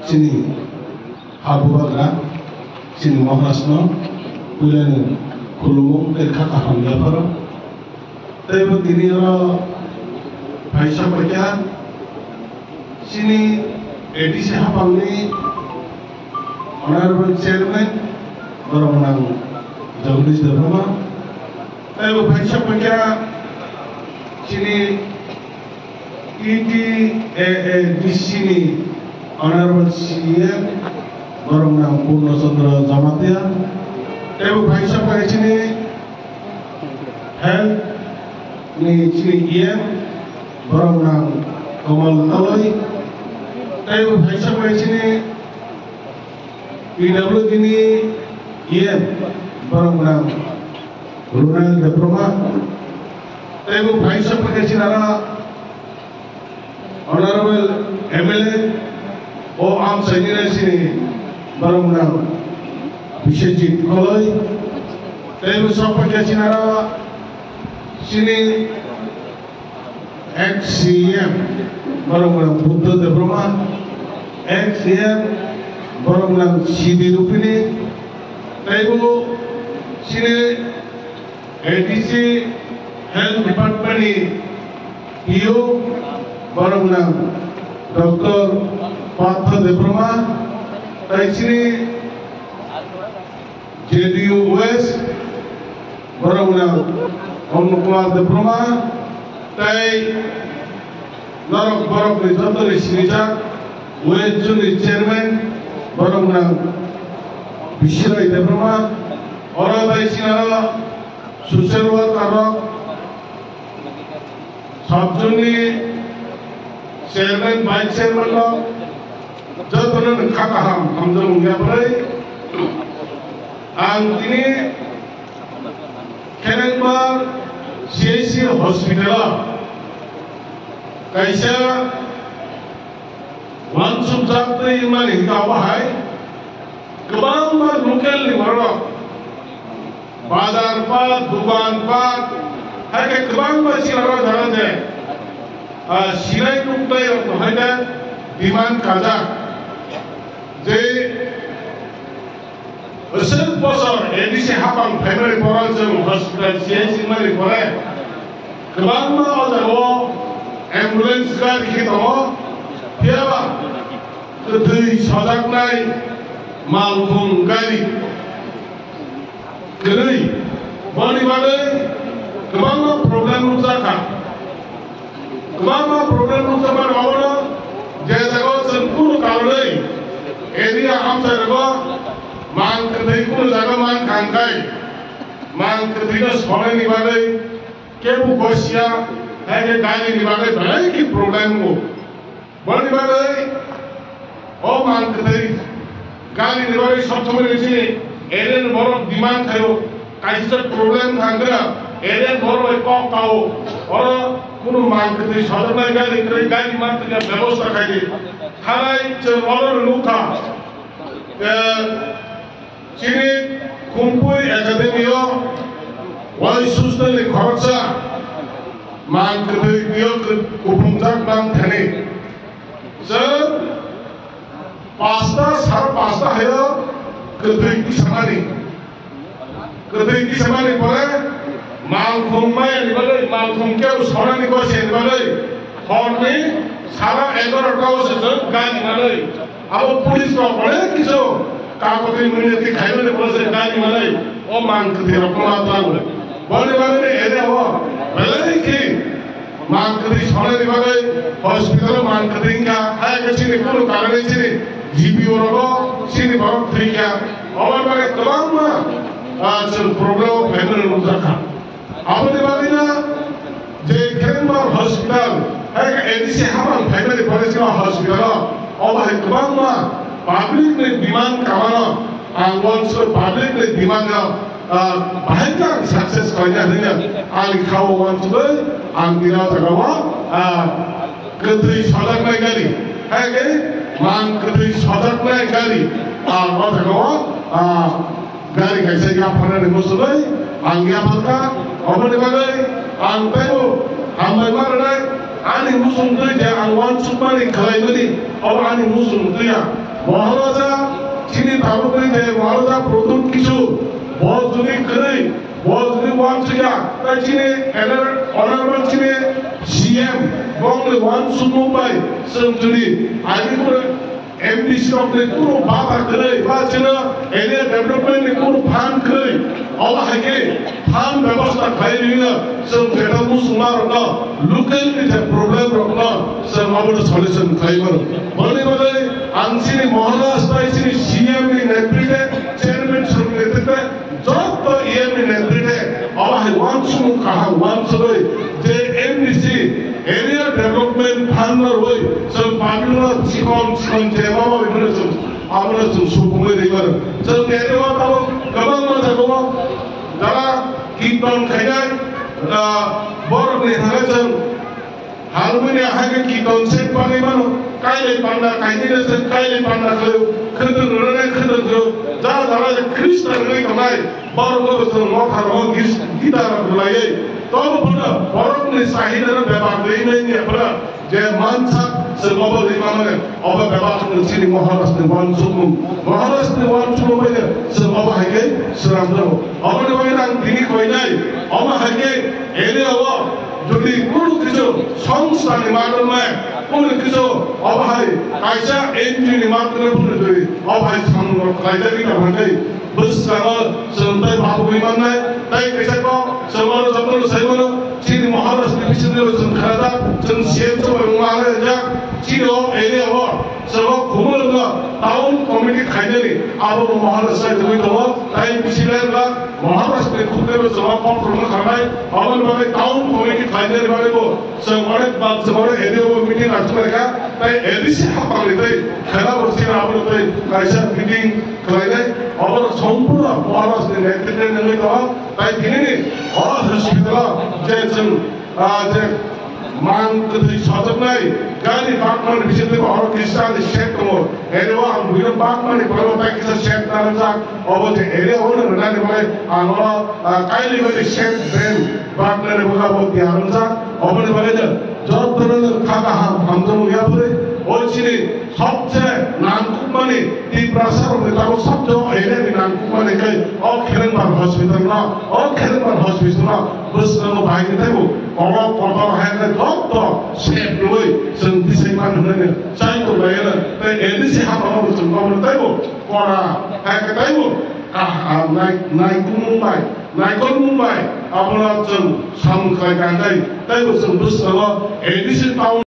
sini habubagra sini maharasno kulen kulumum kata hamdaparo tapi begini Paisa mereka sini edisi hafal ni honorable chairman orang menang Jagdish Dharma tapi Paisa mereka sini di sini honorable CM orang menang Purna Chandra Jamatia tapi Paisa mereka sini health ni sini IM orang menang Kamal Talai tapi Paisa mereka sini PWD ni IM orang menang Runal Diploma tapi Paisa mereka sini honorable MLA am Sainira sini orang menang Bishajit Kolai tapi siapa mereka sini ex-CM orang menang Buddha Diploma ex-CM orang menang Sidi Rupini tapi sini ADC Health Department ni PO orang menang Dr. Partha Diploma tapi sini JDU West orang menang Om Kumar Diploma তাই নরক বরক যত সিনিজা ওয়েজুনি chairman বরং না বিশ্বরাই দেবরমা অরাদাই সিনারা সুসেরওয়া কারক সবজনই chairman vice chairman যতন খাকাহাম হামজম গ্যাপরাই আং তিনি খেলেনবার CIC hospital kaisa wansub jatri mani kawahai kebang ma local ni baro bazar pa dukan pa hai ke kebang ma silaro dhara je silai tuktai to haida demand kaza je asal bosor edisi hapang family poranjung hospital CIC mani pore kebang ma odago ambulance gar khito piaba kedui sadak nai malkhum gari kedui bani bade kebang ma problem utaka kebang ma problem utaka awala je jago sanpur karone area hamsa jago मान कदई को जागा मान कांगाई मान कदई का सोने निवाले के वो कोशिया है के गाने निवाले भलाई की प्रॉब्लम को बड़ निवाले ओ मान कदई गाने निवाले सब समय ऐसे एरियन बड़ो डिमांड करो कैसे प्रॉब्लम खांगरा एरियन बड़ो एक कॉप काओ और कुनु मान कदई साधन में गाने मान कदई व्यवस्था खाई खानाई चल वालों लूका Sini kumpul akademio, wali susah le khorsa, mang kedai dia kupungzak mang thane. Sir, sar pasta hayo kedai ki samani pore, mang khumai ni balai, mang khumke usona ni kau sen balai, horni sara ekor kau sesuatu gani balai, abo polis kau boleh kiso. Kakoti मुझे दिखाई में बोले गाड़ी वाले ओ मांग करते रखना बोले बोले वाले ऐसे हो बोले कि मांग करते सोने वाले हॉस्पिटल मांग करते क्या है किसी ने कोई कारण नहीं चले जीपी और वो सीने बात थी क्या और वाले तमाम आज प्रॉब्लम फैमिली में रखा अब ये वाले ना जे केरला हॉस्पिटल है कि ऐसे हमारे फैमिली पॉलिसी का हॉस्पिटल और है तमाम public ने demand kawana once public ने demand bahkan sukses kerja dia ali kau once le angkira terkawa kedui sadak naik kali hai ke mang kedui sadak naik kali apa terkawa gari kaisa ya pernah nemusulai anggia balka apa ni bagai angpeu hambai mana ani musuh tu je angwan supani kalai beli apa ani musuh tu ya মহারাজা চিনি তারপরে যে মহারাজা প্রথম কিছু বল যদি করে বল যদি one ছিলা তাই চিনি এনার অনারেবল চিনি সিএম বঙ্গলে ওয়ান সুমুম্বাই সেঞ্চুরি আগে করে एमडीसी अपने पूरा बात करे बाचना एरिया डेवलपमेंट ने पूरा फान करे और आगे फान व्यवस्था खाई नहीं ना सब जेटा मुसलमान रखना लोकल के जो प्रॉब्लम रखना सब मामूली सॉल्यूशन खाई मरो बोलने वाले आंशिक महाराष्ट्र इसी सीएम ने नेतृत्व चेयरमैन सब नेतृत्व जब तो ईएम ने नेतृत्व और है वांसुम कहा वांसुले जे एमडीसी एरिया डेवलपमेंट फान्डर हुई सब पागलों चिकन जेवा में भी सब आमने सब सुकुमे देवर सब एरिया वालों कबाल में जागो जरा कीटन खाया बोर में हर जन हाल में ने आगे कीटन से पानी मानो कायले पांडा करो खंडन रोने खंडन करो जरा क्रिस्टल नहीं कमाए बोर को सब मौका रो गिटार बुलाये तो बोला बरफ ने साहिदर व्यवहार नहीं अपना जे मानसा से बाबा दिमाने अब व्यवहार ने सिनी महाराष्ट्र वांसुम में से बाबा है के श्रामदो अब ने वही दिनी कोई नहीं अब है के एरिया वो যদি কোনো কিছু সংস্থা নির্মাণ में কোনো কিছু অভাই কাইসা এনজি নির্মাণ করে বলে যদি অভাই কাইসা কি না ভাঙে বসসারা সন্তাই বাবু বিমান নাই তাই কাইসা কো সমাজ যখন সাইবনো চিনি মহারাষ্ট্র বিশ্ববিদ্যালয় সংখ্যাটা জন সিএমও মারে যা চিনো এরিয়া ও সব ঘুমলগা টাউন কমিটি খাইদেনি আবো মহারাষ্ট্র তুমি তো তাই বিশ্ববিদ্যালয় মহারাষ্ট্র খুদে সভা কন্ট্রোল খানাই আমল ভাবে টাউন কমিটি খাইদেনি ভাবে को সমারে বাদ সমারে এরিয়া মিটিং আজকে কা তাই এডিসি হাপালে তাই খেলা বসে আমল তাই কাইসা মিটিং খাইলে আবার সম্পূর্ণ মহারাষ্ট্র নেতৃত্বে নেমে যাওয়া তাই তিনি হসপিটাল যে যে मान कभी साधक नहीं गाड़ी बागमान विषय को और किस्सा शेक को एरिया हम बिना बागमान पर्वत किस्सा शेक करना चाह और जो एरिया हो ना बनाने वाले आनोरा कायले वाले शेक ब्रेन बागमान बोला वो ध्यान चाह और बने वाले जब तरह खाका हम तो मुझे बोले और चीनी सबसे नानकुमानी तीव्रसार में ताको सब जो एरिया में नानकुमानी के और खेलनबार हॉस्पिटल ना बस ना भाई के थे वो और है ना तो शेप लोई संति से मान होने चाहिए तो भाई ना तो एडिसी हाथ हम लोग सुनना बोलते वो और है के थे वो नाइकोल मुंबई अपना जन शाम का गांधी थे वो संतुष्ट ना एडिसी टाउन